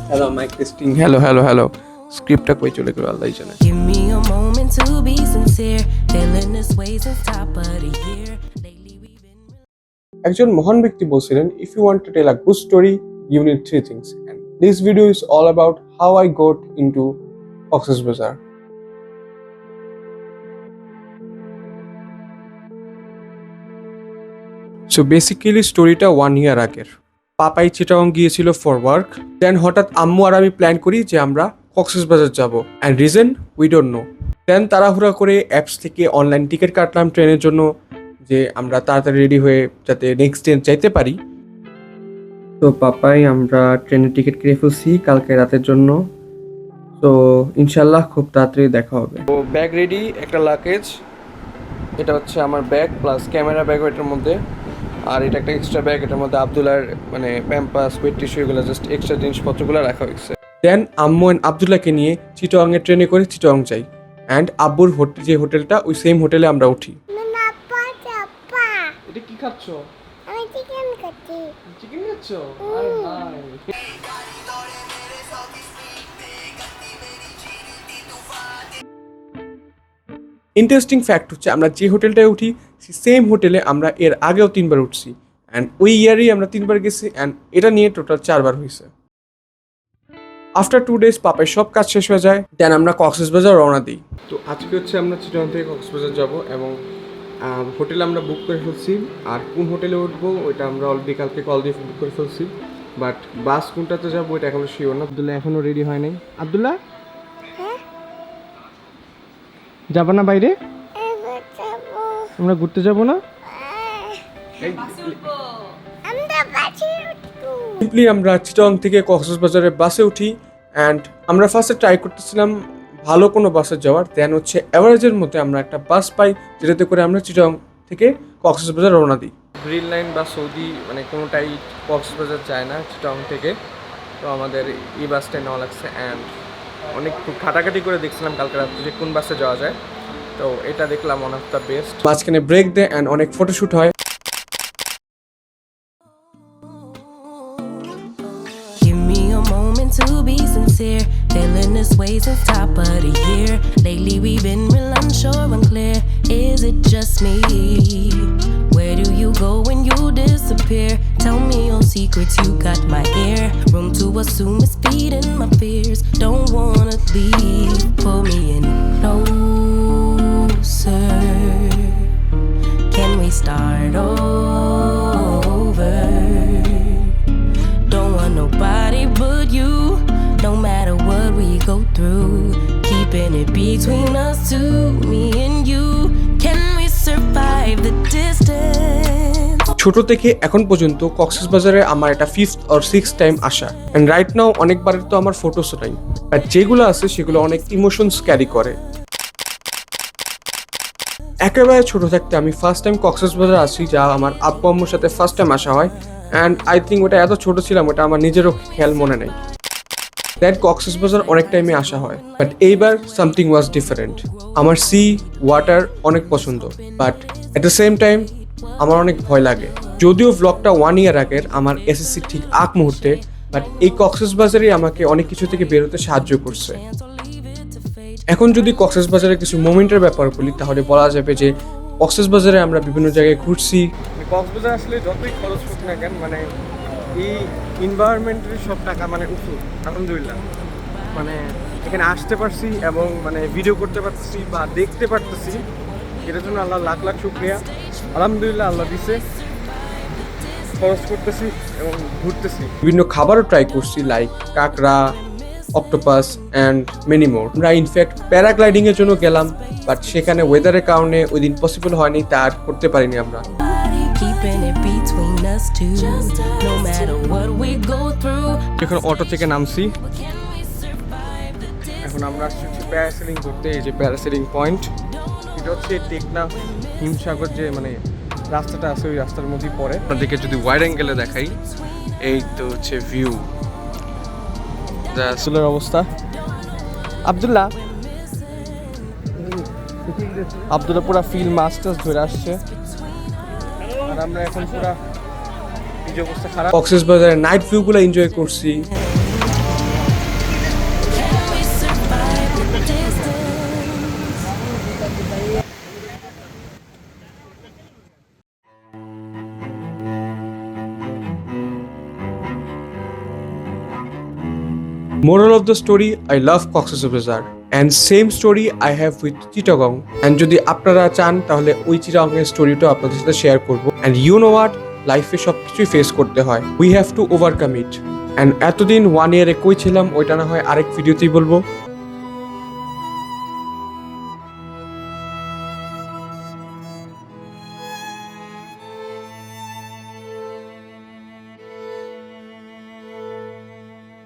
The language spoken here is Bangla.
হ্যালো মাইক টেস্টিং হ্যালো স্ক্রিপ্টটা কই চলে গেল আল্লাহই জানে। Give me a moment to be sincere. Feeling this way since top of the year. Lately we've been একজন মহান ব্যক্তি বলছিলেন, if you want to tell a good story you need three things, and this video is all about how I got into Cox's Bazar. So basically স্টোরিটা 1 ইয়ার আগের। পাপাই চিটাগং গিয়েছিল ফর ওয়ার্ক, দেন হঠাৎ আম্মু আর আমি প্ল্যান করি যে আমরা কক্সেস বাজার যাব, and reason we don't know. Then তাড়াহুড়া করে অ্যাপস থেকে অনলাইন টিকিট কাটলাম ট্রেনের জন্য, যে আমরা তাড়াতাড়ি রেডি হয়ে যাতে নেক্সট ট্রেন যাইতে পারি। তো পাপাই আমরা ট্রেনের টিকিট কিনে ফেলছি কালকে রাতের জন্য। তো ইনশাল্লাহ খুব তাড়াতাড়ি দেখা হবে। তো ব্যাগ রেডি, একটা লাগেজ, এটা হচ্ছে আমার ব্যাগ প্লাস ক্যামেরা ব্যাগও এটার মধ্যে, আর এটা একটা এক্সট্রা ব্যাগ, এটার মধ্যে আব্দুল্লাহর মানে প্যাম্পাস, ওয়েট টিস্যু, এগুলো জাস্ট এক্সট্রা জিনিসপত্রগুলো রাখা হয়েছে। দেন আম্মু অ্যান্ড আব্দুল্লাহকে নিয়ে চিটাগংয়ের ট্রেনে করে চিটাগং যাই, অ্যান্ড আব্বুর যে হোটেলটা ওই সেম হোটেলে আমরা উঠি। এটা কি খাচ্ছ? আমি চিকেন খাচ্ছি। চিকেন খাচ্ছ? আরে ভাই, ইন্টারেস্টিং ফ্যাক্ট হচ্ছে আমরা যে হোটেলটায় উঠি সেম হোটেলে আমরা এর আগেও 3বার উঠছি, অ্যান্ড ওই ইয়ারেই আমরা 3বার গেছি, অ্যান্ড এটা নিয়ে টোটাল 4বার হয়েছে। আফটার 2 ডেজ পাপায় সব কাজ শেষ হয়ে যায়, দেন আমরা কক্সবাজার রওনা দিই। তো আজকে হচ্ছে আমরা চিটাগং থেকে কক্সবাজার যাব, এবং হোটেল আমরা বুক করে ফেলছি, আর কোন হোটেলে উঠবো ওইটা আমরা অলরেডি কালকে কল দিয়ে বুক করে ফেলছি, বাট বাস কোনটাতে যাবো এটা এখনো শিওর না। আব্দুল্লাহ এখনো রেডি হয় নাই। আব্দুল্লাহ যাবা না বাইরে? আমরা ঘুরতে যাবো না? সিম্পলি আমরা চিটাগং থেকে কক্সবাজারের বাসে উঠি, অ্যান্ড আমরা ফার্স্টে ট্রাই করতেছিলাম ভালো কোনো বাসে যাওয়ার, দেন হচ্ছে অ্যাভারেজের মধ্যে আমরা একটা বাস পাই যেটাতে করে আমরা চিটাগং থেকে কক্সবাজার রওনা দিই। গ্রিন লাইন বা সৌদি মানে কোনোটাই কক্সবাজার যায় না চিটাগং থেকে, তো আমাদের এই বাসটাই নেওয়া লাগছে, অ্যান্ড অনেক ঘাটাঘাটি করে দেখছিলাম কালকে রাত্রে যে কোন বাসে যাওয়া যায়, তো এটা দেখলাম ওয়ান অফ দ্য বেস্ট। মাঝখানে ব্রেক দেয় অ্যান্ড অনেক ফটোশ্যুট হয়। Give me a moment to be sincere. Feeling this way since top of the year. Lately we've been real unsure, unclear. Is it just me? Where do you go when you disappear? Tell me your secrets, you got my ear. Room to assume is feeding my fears. Don't wanna leave, pull me in closer. Can we start over? Don't want nobody but you. No matter what we go through, keeping it between us two, me and you. Can we survive the distance? ছোট থেকে এখন পর্যন্ত কক্সবাজারে আমার এটা 5th or 6th টাইম আসা, এন্ড রাইট নাও অনেকবারের তো আমার ফটোস নাই, আর যেগুলো আছে সেগুলো অনেক ইমোশনস ক্যারি করে। একেবারে ছোট থাকতে আমি ফার্স্ট টাইম কক্সবাজার আসি, যা আমার আব্বু আম্মুর সাথে ফার্স্ট টাইম আসা হয়, অ্যান্ড আই থিঙ্ক ওটা এত ছোট ছিলাম ওটা আমার নিজেরও খেয়াল মনে নেই। দ্যাট কক্সবাজার অনেক টাইমে আসা হয়, বাট এইবার সামথিং ওয়াজ ডিফারেন্ট। আমার সি ওয়াটার অনেক পছন্দ, but at the same time আমার অনেক ভয় লাগে। যদিও ব্লগটা 1 ইয়ার আগের, আমার এসএসসি ঠিক আগ মুহূর্তে, বাট এই কক্সবাজারই আমাকে অনেক কিছু থেকে বেরোতে সাহায্য করছে। এখন যদি কক্সবাজারের কিছু মোমেন্টের ব্যাপার বলি তাহলে বলা যাবে যে কক্সবাজারে আমরা বিভিন্ন জায়গায় ঘুরছি। কক্সবাজার আসলে যতই খরচ হোক না কেন, মানে এই এনভায়রনমেন্টের সব টাকা মানে উঁচু, আলহামদুলিল্লাহ। মানে এখানে আসতে পারছি এবং মানে ভিডিও করতে পারতেছি বা দেখতে পারতেছি, এটার জন্য আল্লাহ লাখ লাখ শুকরিয়া। আলহামদুলিল্লাহ, আল্লাহ দিছে, খরচ করতেছি এবং ঘুরতেছি। বিভিন্ন খাবারও ট্রাই করছি, লাইক কাঁকড়া, অক্টোপাস অ্যান্ড মেনি মোর। আমরা ইনফ্যাক্ট প্যারাগ্লাইডিং এর জন্য গেলাম, বাট সেখানে ওয়েদারের কারণে ওই দিন পসিবল হয়নি, তা আর করতে পারিনি আমরা। Keeping it between us two, no matter what we go through. এখন অটো থেকে নামছি, এখন আমরা আসছি প্যারাসেলিং করতে। এই যে প্যারাসেলিং পয়েন্ট, এটা হচ্ছে টেকনাফ হিমসাগর যে মানে রাস্তাটা আছে ওই রাস্তার মধ্যেই পড়ে। আপনাদেরকে যদি ওয়াইড অ্যাঙ্গেলে দেখাই, এই তো হচ্ছে ভিউ, আসলের অবস্থা। আব্দুল্লাহ পুরা ফিল মাস্টার্স ধরে আসছে, আর আমরা এখন পুরা যে অবস্থা খারাপ। কক্সবাজারের নাইট ভিউগুলো এনজয় করছি। Can we survive the distance? Moral of the story, I love Cox's Bazar. And same story I have with Chittagong. And যদি আপনারা চান তাহলে ওই চিটাগংয়ের স্টোরিটা আপনাদের সাথে শেয়ার করব। And you know what? লাইফে সব কিছুই ফেস করতে হয়। We have to overcome it. And এতদিন 1 ইয়ারে কই ছিলাম ওইটা না হয় আরেক ভিডিওতেই বলবো।